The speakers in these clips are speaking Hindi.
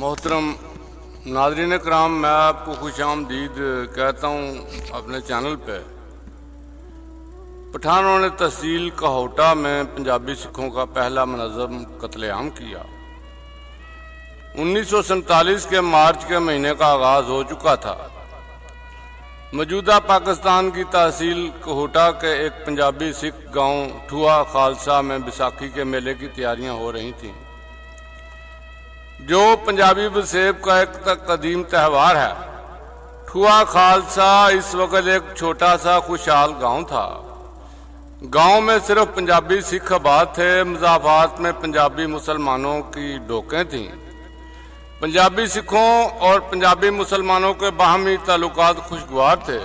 मोहतरम नाज़रीन कराम, मैं आपको खुशामदीद कहता हूँ अपने चैनल पे। पठानों ने तहसील कहोटा में पंजाबी सिखों का पहला मुनज़्ज़म कत्लेआम किया। 1947 के मार्च के महीने का आगाज़ हो चुका था। मौजूदा पाकिस्तान की तहसील कहोटा के एक पंजाबी सिख गांव ठुआ खालसा में बैसाखी के मेले की तैयारियां हो रही थीं, जो पंजाबी वसेब का एक कदीम त्यौहार है। ठुआ खालसा इस वक्त एक छोटा सा खुशहाल गांव था। गांव में सिर्फ पंजाबी सिख आबाद थे। मज़ाफ़ात में पंजाबी मुसलमानों की डोकें थीं। पंजाबी सिखों और पंजाबी मुसलमानों के बाहमी ताल्लुकात खुशगवार थे।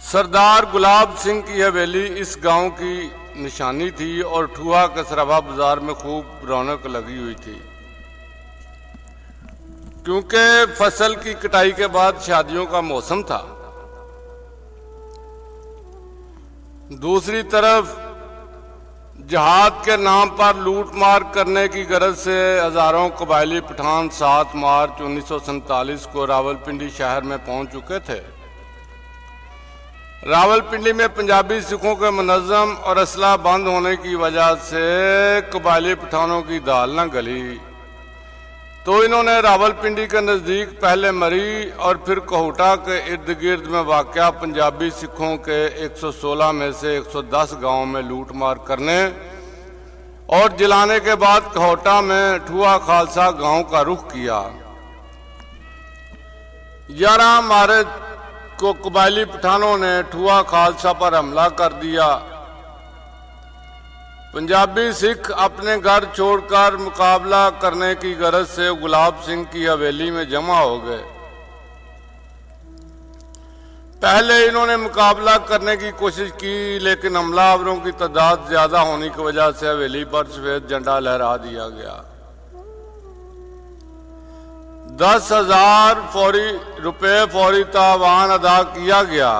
सरदार गुलाब सिंह की हवेली इस गांव की निशानी थी और ठुआ कसराबा बाजार में खूब रौनक लगी हुई थी, क्योंकि फसल की कटाई के बाद शादियों का मौसम था। दूसरी तरफ जहाद के नाम पर लूट मार करने की गरज से हजारों कबायली पठान 7 मार्च 1947 को रावलपिंडी शहर में पहुंच चुके थे। रावलपिंडी में पंजाबी सिखों के मुनज़्ज़म और असला बंद होने की वजह से कबायली पठानों की दाल न गली, तो इन्होंने रावलपिंडी के नज़दीक पहले मरी और फिर कहोटा के इर्द गिर्द में वाक़या पंजाबी सिखों के 116 में से 110 गांवों में लूट मार करने और जलाने के बाद कहोटा में ठुआ खालसा गांव का रुख किया। 11 मार्च को कबायली पठानों ने ठुआ खालसा पर हमला कर दिया। पंजाबी सिख अपने घर छोड़कर मुकाबला करने की गरज से गुलाब सिंह की हवेली में जमा हो गए। पहले इन्होंने मुकाबला करने की कोशिश की, लेकिन हमलावरों की तादाद ज्यादा होने की वजह से हवेली पर सफेद झंडा लहरा दिया गया। 10,000 रुपए फौरी तावान अदा किया गया।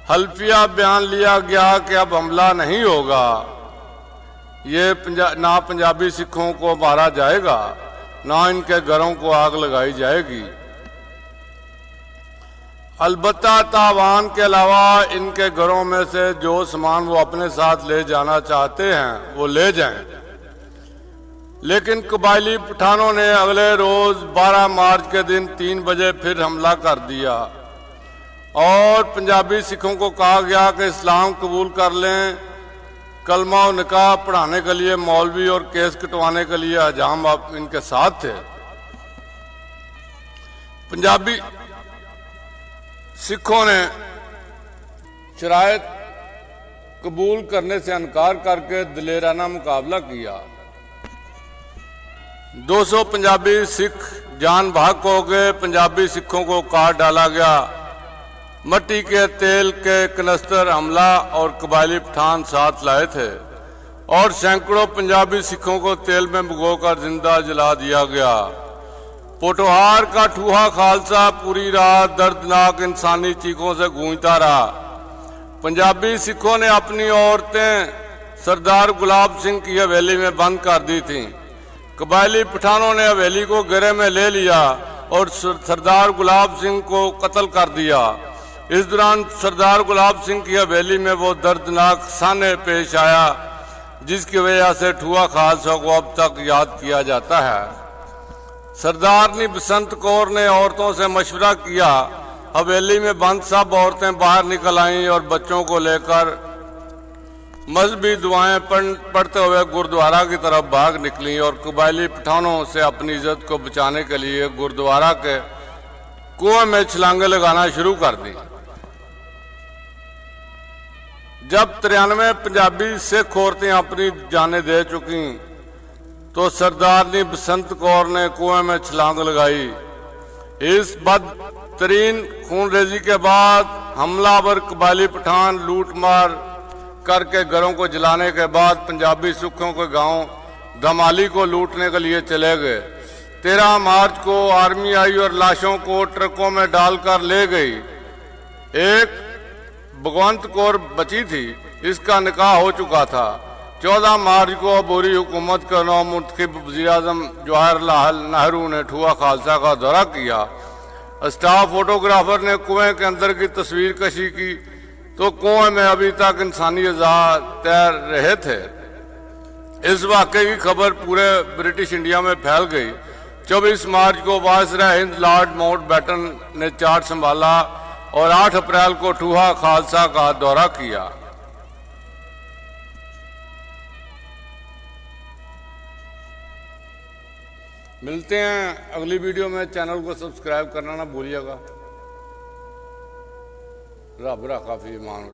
हल्फिया बयान लिया गया कि अब हमला नहीं होगा, ये ना पंजाबी सिखों को मारा जाएगा, ना इनके घरों को आग लगाई जाएगी। अलबत्ता तावान के अलावा इनके घरों में से जो सामान वो अपने साथ ले जाना चाहते हैं वो ले जाएं। लेकिन कबायली पठानों ने अगले रोज 12 मार्च के दिन 3 बजे फिर हमला कर दिया और पंजाबी सिखों को कहा गया कि इस्लाम कबूल कर लें। कलमा और निकाह पढ़ाने के लिए मौलवी और केस कटवाने के लिए हजाम इनके साथ थे। पंजाबी सिखों ने शराइत कबूल करने से इनकार करके दिलेराना मुकाबला किया। 200 पंजाबी सिख जान भाग हो गए। पंजाबी सिखों को काट डाला गया। मट्टी के तेल के कनस्तर हमला और कबायली पठान साथ लाए थे और सैकड़ों पंजाबी सिखों को तेल में भिगोकर जिंदा जला दिया गया। पोटोहार का ठुआ खालसा पूरी रात दर्दनाक इंसानी चीखों से गूंजता रहा। पंजाबी सिखों ने अपनी औरतें सरदार गुलाब सिंह की हवेली में बंद कर दी थीं। कबायली पठानों ने हवेली को घेरे में ले लिया और सरदार गुलाब सिंह को कत्ल कर दिया। इस दौरान सरदार गुलाब सिंह की हवेली में वो दर्दनाक साने पेश आया जिसकी वजह से ठुआ खालसा को अब तक याद किया जाता है। सरदारनी बसंत कौर ने औरतों से मशवरा किया। हवेली में बंद सब औरतें बाहर निकल आईं और बच्चों को लेकर मजहबी दुआएं पढ़ते हुए गुरुद्वारा की तरफ भाग निकली और कबायली पठानों से अपनी इज्जत को बचाने के लिए गुरुद्वारा के कुएं में छलांगे लगाना शुरू कर दी। जब 93 पंजाबी सिख औरतें अपनी जानें दे चुकी तो सरदारनी बसंत कौर ने कुएं में छलांग लगाई। इस बदतरीन खूनरेजी के बाद हमलावर कबायली पठान लूट मार करके घरों को जलाने के बाद पंजाबी सिखों के गांव धमाली को लूटने के लिए चले गए। 13 मार्च को आर्मी आई और लाशों को ट्रकों में डालकर ले गई। एक भगवंत कौर बची थी, इसका निकाह हो चुका था। 14 मार्च को अबूरी हुकूमत का नौ मुंतखब वज़ीर-ए-आज़म जवाहरलाल नेहरू ने ठुआ खालसा का दौरा किया। स्टाफ फोटोग्राफर ने कुएं के अंदर की तस्वीर कशी की तो कुएं में अभी तक इंसानी अज़ा तैर रहे थे। इस वाक़े की खबर पूरे ब्रिटिश इंडिया में फैल गई। 24 मार्च को वायसराय हिंद लॉर्ड माउंटबेटन ने चार्ज संभाला और 8 अप्रैल को ठुआ खालसा का दौरा किया। मिलते हैं अगली वीडियो में। चैनल को सब्सक्राइब करना ना भूलिएगा। रब काफी मान।